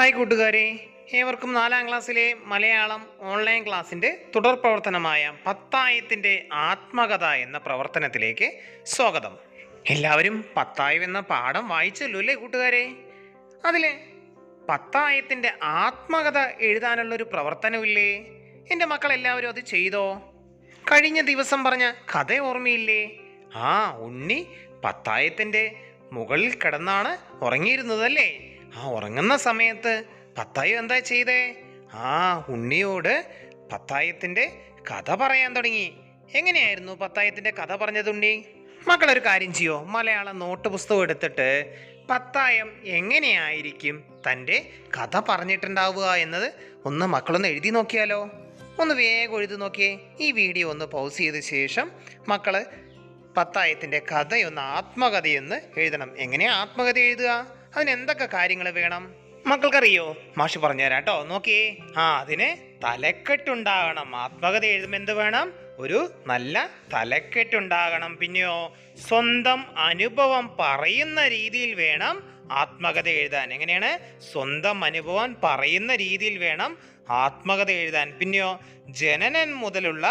Hi കൂട്ടുകാരെ, ഏവർക്കും 4ാം ക്ലാസ്സിലെ മലയാളം ഓൺലൈൻ ക്ലാസ്സിൻ്റെ തുടർ പ്രവർത്തനമായ പത്തായത്തിൻ്റെ ആത്മകഥ എന്ന പ്രവർത്തനത്തിലേക്ക് സ്വാഗതം. എല്ലാവരും പത്തായം എന്ന പാഠം വായിച്ചല്ലോ അല്ലേ കൂട്ടുകാരെ? അതിൽ പത്തായത്തിൻ്റെ ആത്മകഥ എഴുതാനുള്ളൊരു പ്രവർത്തനമില്ലേ? എൻ്റെ മക്കളെല്ലാവരും അത് ചെയ്തോ? കഴിഞ്ഞ ദിവസം പറഞ്ഞ കഥ ഓർമ്മയില്ലേ? ഉണ്ണി പത്തായത്തിൻ്റെ മുകളിൽ കിടന്നാണ് ഉറങ്ങിയിരുന്നതല്ലേ? ഉറങ്ങുന്ന സമയത്ത് പത്തായം എന്താ ചെയ്തേ? ഉണ്ണിയോട് പത്തായത്തിൻ്റെ കഥ പറയാൻ തുടങ്ങി. എങ്ങനെയായിരുന്നു പത്തായത്തിൻ്റെ കഥ പറഞ്ഞത് ഉണ്ണി? മക്കളൊരു കാര്യം ചെയ്യോ, മലയാളം നോട്ട് പുസ്തകം എടുത്തിട്ട് പത്തായം എങ്ങനെയായിരിക്കും തൻ്റെ കഥ പറഞ്ഞിട്ടുണ്ടാവുക എന്നത് ഒന്ന് മക്കളൊന്ന് എഴുതി നോക്കിയാലോ? ഒന്ന് വേഗം എഴുതി നോക്കിയേ. ഈ വീഡിയോ ഒന്ന് പൗസ് ചെയ്ത ശേഷം മക്കൾ പത്തായത്തിൻ്റെ കഥയൊന്ന് ആത്മകഥയൊന്ന് എഴുതണം. എങ്ങനെയാണ് ആത്മകഥ എഴുതുക? അതിനെന്തൊക്കെ കാര്യങ്ങൾ വേണം മക്കൾക്കറിയോ? മാഷ് പറഞ്ഞുതരാം കേട്ടോ. നോക്കിയേ, അതിന് തലക്കെട്ടുണ്ടാകണം. ആത്മകഥ എഴുതുമ്പോൾ എന്ത് വേണം? ഒരു നല്ല തലക്കെട്ടുണ്ടാകണം. പിന്നെയോ സ്വന്തം അനുഭവം പറയുന്ന രീതിയിൽ വേണം ആത്മകഥ എഴുതാൻ. എങ്ങനെയാണ്? സ്വന്തം അനുഭവം പറയുന്ന രീതിയിൽ വേണം ആത്മകഥ എഴുതാൻ. പിന്നെയോ ജനനം മുതലുള്ള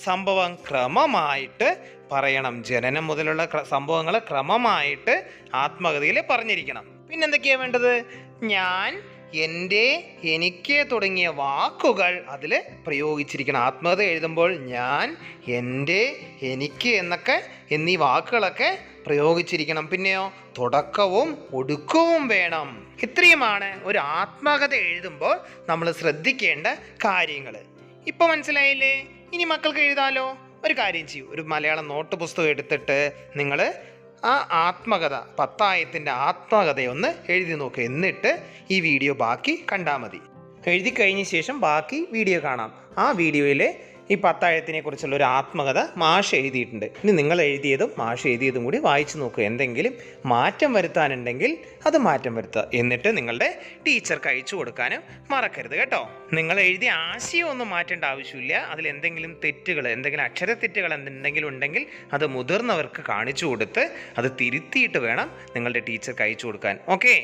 സംഭവം ക്രമമായിട്ട് പറയണം. ജനനം മുതലുള്ള സംഭവങ്ങൾ ക്രമമായിട്ട് ആത്മകഥയിൽ പറഞ്ഞിരിക്കണം. പിന്നെന്തൊക്കെയാണ് വേണ്ടത്? ഞാൻ, എൻ്റെ, എനിക്ക് തുടങ്ങിയ വാക്കുകൾ അതിൽ പ്രയോഗിച്ചിരിക്കണം. ആത്മകഥ എഴുതുമ്പോൾ ഞാൻ, എൻ്റെ, എനിക്ക് എന്നീ വാക്കുകളൊക്കെ പ്രയോഗിച്ചിരിക്കണം. പിന്നെയോ തുടക്കവും ഒടുക്കവും വേണം. ഇത്രയുമാണ് ഒരു ആത്മകഥ എഴുതുമ്പോൾ നമ്മൾ ശ്രദ്ധിക്കേണ്ട കാര്യങ്ങൾ. ഇപ്പൊ മനസ്സിലായില്ലേ? ഇനി മക്കൾക്ക് എഴുതാലോ. ഒരു കാര്യം ചെയ്യൂ, ഒരു മലയാളം നോട്ട് പുസ്തകം എടുത്തിട്ട് നിങ്ങൾ ആത്മകഥ, പത്തായത്തിൻ്റെ ആത്മകഥയൊന്ന് എഴുതി നോക്കുക. എന്നിട്ട് ഈ വീഡിയോ ബാക്കി കണ്ടാൽ മതി. എഴുതി കഴിഞ്ഞ ശേഷം ബാക്കി വീഡിയോ കാണാം. ആ വീഡിയോയിൽ ഈ പത്തായത്തിനെ കുറിച്ചുള്ള ഒരു ആത്മകഥ മാഷ് എഴുതിയിട്ടുണ്ട്. ഇനി നിങ്ങൾ എഴുതിയതും മാഷ് എഴുതിയതും കൂടി വായിച്ചു നോക്കുക. എന്തെങ്കിലും മാറ്റം വരുത്താനുണ്ടെങ്കിൽ അത് മാറ്റം വരുത്തുക. എന്നിട്ട് നിങ്ങളുടെ ടീച്ചർക്ക് അയച്ചു കൊടുക്കാനും മറക്കരുത് കേട്ടോ. നിങ്ങൾ എഴുതിയ ആശയമൊന്നും മാറ്റേണ്ട ആവശ്യമില്ല. അതിൽ എന്തെങ്കിലും തെറ്റുകൾ, എന്തെങ്കിലും അക്ഷരത്തെറ്റുകൾ എന്തെങ്കിലും ഉണ്ടെങ്കിൽ അത് മുതിർന്നവർക്ക് കാണിച്ചു കൊടുത്ത് അത് തിരുത്തിയിട്ട് വേണം നിങ്ങളുടെ ടീച്ചർക്ക് അയച്ചു കൊടുക്കാൻ. ഓക്കെ,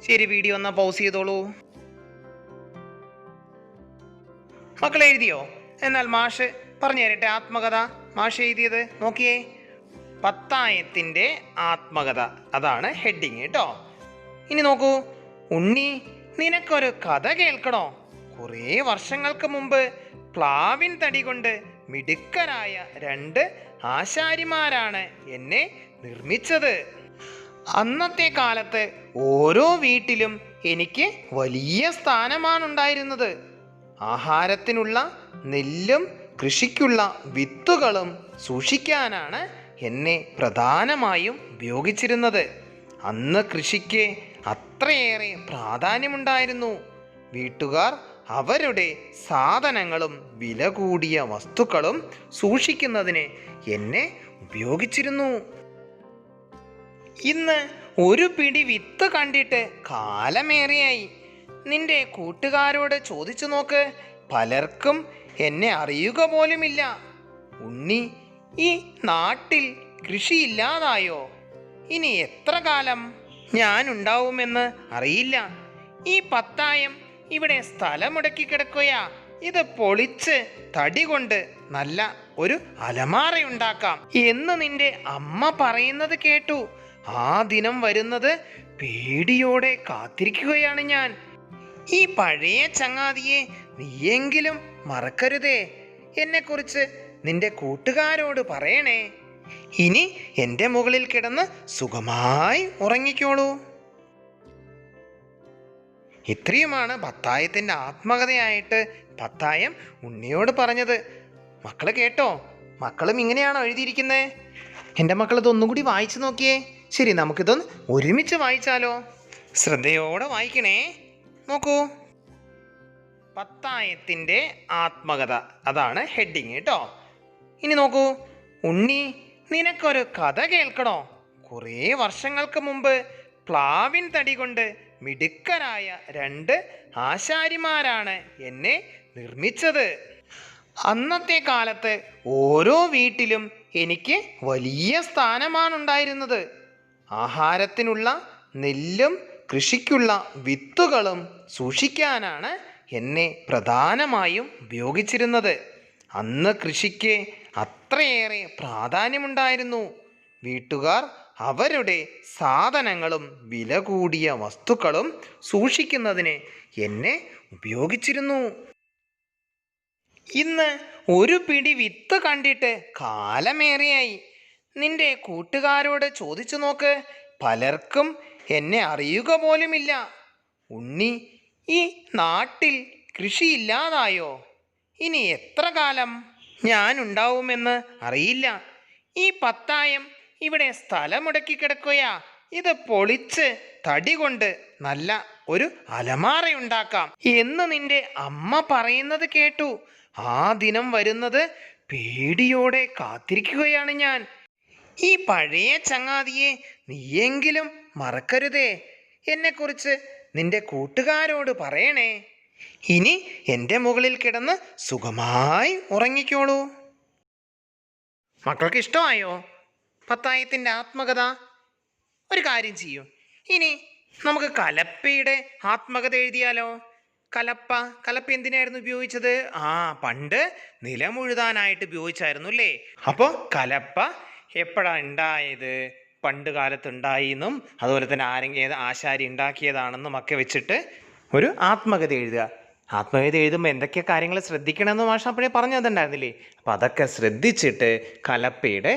ശരി. വീഡിയോ ഒന്ന് പൗസ് ചെയ്തോളൂ. മക്കൾ എഴുതിയോ? എന്നാൽ മാഷ് പറഞ്ഞു തരട്ടെ. ആത്മകഥ മാഷ് എഴുതിയത് നോക്കിയേ. പത്തായത്തിൻ്റെ ആത്മകഥ, അതാണ് ഹെഡിങ് കേട്ടോ. ഇനി നോക്കൂ. ഉണ്ണി, നിനക്കൊരു കഥ കേൾക്കണോ? കുറേ വർഷങ്ങൾക്ക് മുമ്പ് പ്ലാവിൻ തടി കൊണ്ട് മിടുക്കരായ 2 ആശാരിമാരാണ് എന്നെ നിർമ്മിച്ചത്. അന്നത്തെ കാലത്ത് ഓരോ വീട്ടിലും എനിക്ക് വലിയ സ്ഥാനമാണുണ്ടായിരുന്നത്. ആഹാരത്തിനുള്ള നെല്ലും കൃഷിക്കുള്ള വിത്തുകളും സൂക്ഷിക്കാനാണ് എന്നെ പ്രധാനമായും ഉപയോഗിച്ചിരുന്നത്. അന്ന് കൃഷിക്ക് അത്രയേറെ പ്രാധാന്യമുണ്ടായിരുന്നു. വീട്ടുകാർ അവരുടെ സാധനങ്ങളും വില കൂടിയ വസ്തുക്കളും സൂക്ഷിക്കുന്നതിന് എന്നെ ഉപയോഗിച്ചിരുന്നു. ഇന്ന് ഒരു പിടി വിത്ത് കണ്ടിട്ട് കാലമേറെയായി. നിന്റെ കൂട്ടുകാരോട് ചോദിച്ചു നോക്ക്, പലർക്കും എന്നെ അറിയുക പോലുമില്ല. ഉണ്ണി, ഈ നാട്ടിൽ കൃഷിയില്ലാതായോ? ഇനി എത്ര കാലം ഞാൻ ഉണ്ടാവുമെന്ന് അറിയില്ല. ഈ പത്തായം ഇവിടെ സ്ഥലമുടക്കി കിടക്കുകയാ. ഇത് പൊളിച്ച് തടി കൊണ്ട് നല്ല ഒരു അലമാറയുണ്ടാക്കാം എന്ന് നിന്റെ അമ്മ പറയുന്നത് കേട്ടു. ആ ദിനം വരുന്നത് പേടിയോടെ കാത്തിരിക്കുകയാണ് ഞാൻ. ഈ പഴയ ചങ്ങാതിയെ നീയെങ്കിലും മറക്കരുതേ. എന്നെക്കുറിച്ച് നിന്റെ കൂട്ടുകാരോട് പറയണേ. ഇനി എൻ്റെ മുകളിൽ കിടന്ന് സുഖമായി ഉറങ്ങിക്കോളൂ. ഇത്രയുമാണ് പത്തായത്തിൻ്റെ ആത്മകഥയായിട്ട് പത്തായം ഉണ്ണിയോട് പറഞ്ഞത്. മക്കള് കേട്ടോ? മക്കളും ഇങ്ങനെയാണോ എഴുതിയിരിക്കുന്നത്? എൻ്റെ മക്കൾ ഇതൊന്നും കൂടി വായിച്ചു നോക്കിയേ. ശരി, നമുക്കിതൊന്ന് ഒരുമിച്ച് വായിച്ചാലോ? ശ്രദ്ധയോടെ വായിക്കണേ. നോക്കൂ. പത്തായത്തിൻ്റെ ആത്മകഥ, അതാണ് ഹെഡിങ് കേട്ടോ. ഇനി നോക്കൂ. ഉണ്ണി, നിനക്കൊരു കഥ കേൾക്കണോ? കുറേ വർഷങ്ങൾക്ക് മുമ്പ് പ്ലാവിൻ തടി കൊണ്ട് മിടുക്കരായ 2 ആശാരിമാരാണ് എന്നെ നിർമ്മിച്ചത്. അന്നത്തെ കാലത്ത് ഓരോ വീട്ടിലും എനിക്ക് വലിയ സ്ഥാനമാണുണ്ടായിരുന്നത്. ആഹാരത്തിനുള്ള നെല്ലും കൃഷിക്കുള്ള വിത്തുകളും സൂക്ഷിക്കാനാണ് എന്നെ പ്രധാനമായും ഉപയോഗിച്ചിരുന്നത്. അന്ന് കൃഷിക്ക് അത്രയേറെ പ്രാധാന്യമുണ്ടായിരുന്നു. വീട്ടുകാർ അവരുടെ സാധനങ്ങളും വില കൂടിയ വസ്തുക്കളും സൂക്ഷിക്കുന്നതിന് എന്നെ ഉപയോഗിച്ചിരുന്നു. ഇന്ന് ഒരു പിടി വിത്ത് കണ്ടിട്ട് കാലമേറെയായി. നിന്റെ കൂട്ടുകാരോട് ചോദിച്ചു നോക്ക്, പലർക്കും എന്നെ അറിയുക പോലുമില്ല. ഉണ്ണി, ഈ നാട്ടിൽ കൃഷിയില്ലാതായോ? ഇനി എത്ര കാലം ഞാനുണ്ടാവുമെന്ന് അറിയില്ല. ഈ പത്തായം ഇവിടെ സ്ഥലമുടക്കി കിടക്കുകയാ. ഇത് പൊളിച്ച് തടി കൊണ്ട് നല്ല ഒരു അലമാറയുണ്ടാക്കാം എന്ന് നിന്റെ അമ്മ പറയുന്നത് കേട്ടു. ആ ദിനം വരുന്നത് പേടിയോടെ കാത്തിരിക്കുകയാണ് ഞാൻ. ഈ പഴയ ചങ്ങാതിയെ നീയെങ്കിലും മറക്കരുതേ. എന്നെക്കുറിച്ച് നിന്റെ കൂട്ടുകാരോട് പറയണേ. ഇനി എൻ്റെ മുകളിൽ കിടന്ന് സുഖമായി ഉറങ്ങിക്കോളൂ. മക്കൾക്ക് ഇഷ്ടമായോ പത്തായത്തിൻ്റെ ആത്മകഥ? ഒരു കാര്യം ചെയ്യൂ, ഇനി നമുക്ക് കലപ്പയുടെ ആത്മകഥ എഴുതിയാലോ? കലപ്പ എന്തിനായിരുന്നു ഉപയോഗിച്ചത്? പണ്ട് നിലമുഴുതാനായിട്ട് ഉപയോഗിച്ചായിരുന്നു അല്ലേ? അപ്പോൾ കലപ്പ എപ്പോഴാണ് ഉണ്ടായത്? പണ്ട് കാലത്ത് ഉണ്ടായിന്നും അതുപോലെ തന്നെ ആശാരി ഉണ്ടാക്കിയതാണെന്നും ഒക്കെ വെച്ചിട്ട് ഒരു ആത്മകഥ എഴുതുക. ആത്മകഥ എഴുതുമ്പോൾ എന്തൊക്കെ കാര്യങ്ങൾ ശ്രദ്ധിക്കണമെന്ന് മാഷ് അപ്പോഴേ പറഞ്ഞു തന്നിട്ടുണ്ടായിരുന്നില്ലേ? അപ്പോൾ അതൊക്കെ ശ്രദ്ധിച്ചിട്ട് കലപ്പയുടെ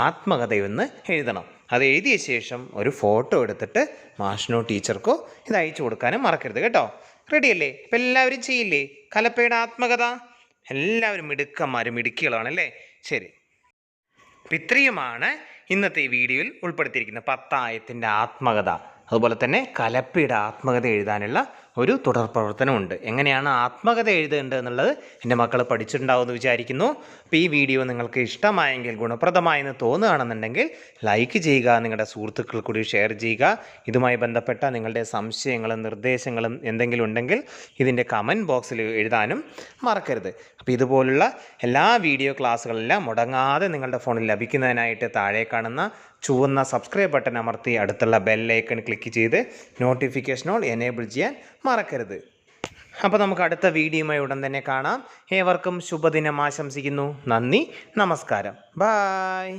ആത്മകഥയൊന്ന് എഴുതണം. അത് എഴുതിയ ശേഷം ഒരു ഫോട്ടോ എടുത്തിട്ട് മാഷിനോ ടീച്ചർക്കോ ഇത് അയച്ചു കൊടുക്കാനും മറക്കരുത് കേട്ടോ. റെഡിയല്ലേ? അപ്പം എല്ലാവരും ചെയ്യില്ലേ കലപ്പയുടെ ആത്മകഥ? എല്ലാവരും മിടുക്കികളാണല്ലേ? ശരി. അപ്പം ഇത്രയുമാണ് ഇന്നത്തെ ഈ വീഡിയോയിൽ ഉൾപ്പെടുത്തിയിരിക്കുന്ന പത്തായത്തിൻ്റെ ആത്മകഥ. അതുപോലെ തന്നെ കലപ്പയുടെ ആത്മകഥ എഴുതാനുള്ള ഒരു തുടർ പ്രവർത്തനമുണ്ട്. എങ്ങനെയാണ് ആത്മകഥ എഴുതേണ്ടത് എന്നുള്ളത് എൻ്റെ മക്കൾ പഠിച്ചിട്ടുണ്ടാവുമെന്ന് വിചാരിക്കുന്നു. അപ്പോൾ ഈ വീഡിയോ നിങ്ങൾക്ക് ഇഷ്ടമായെങ്കിൽ, ഗുണപ്രദമായെന്ന് തോന്നുകയാണെന്നുണ്ടെങ്കിൽ ലൈക്ക് ചെയ്യുക, നിങ്ങളുടെ സുഹൃത്തുക്കൾ കൂടി ഷെയർ ചെയ്യുക. ഇതുമായി ബന്ധപ്പെട്ട നിങ്ങളുടെ സംശയങ്ങളും നിർദ്ദേശങ്ങളും എന്തെങ്കിലും ഉണ്ടെങ്കിൽ ഇതിൻ്റെ കമൻറ്റ് ബോക്സിൽ എഴുതാനും മറക്കരുത്. അപ്പോൾ ഇതുപോലുള്ള എല്ലാ വീഡിയോ ക്ലാസ്സുകളെല്ലാം മുടങ്ങാതെ നിങ്ങളുടെ ഫോണിൽ ലഭിക്കുന്നതിനായിട്ട് താഴെ കാണുന്ന ചുവന്ന സബ്സ്ക്രൈബ് ബട്ടൺ അമർത്തി അടുത്തുള്ള ബെല്ലൈക്കൺ ക്ലിക്ക് ചെയ്ത് നോട്ടിഫിക്കേഷൻ ഓൾ എനേബിൾ ചെയ്യാൻ മറക്കരുത്. അപ്പോൾ നമുക്ക് അടുത്ത വീഡിയോയുമായി ഉടൻ തന്നെ കാണാം. ഏവർക്കും ശുഭദിനം ആശംസിക്കുന്നു. നന്ദി, നമസ്കാരം, ബായ്.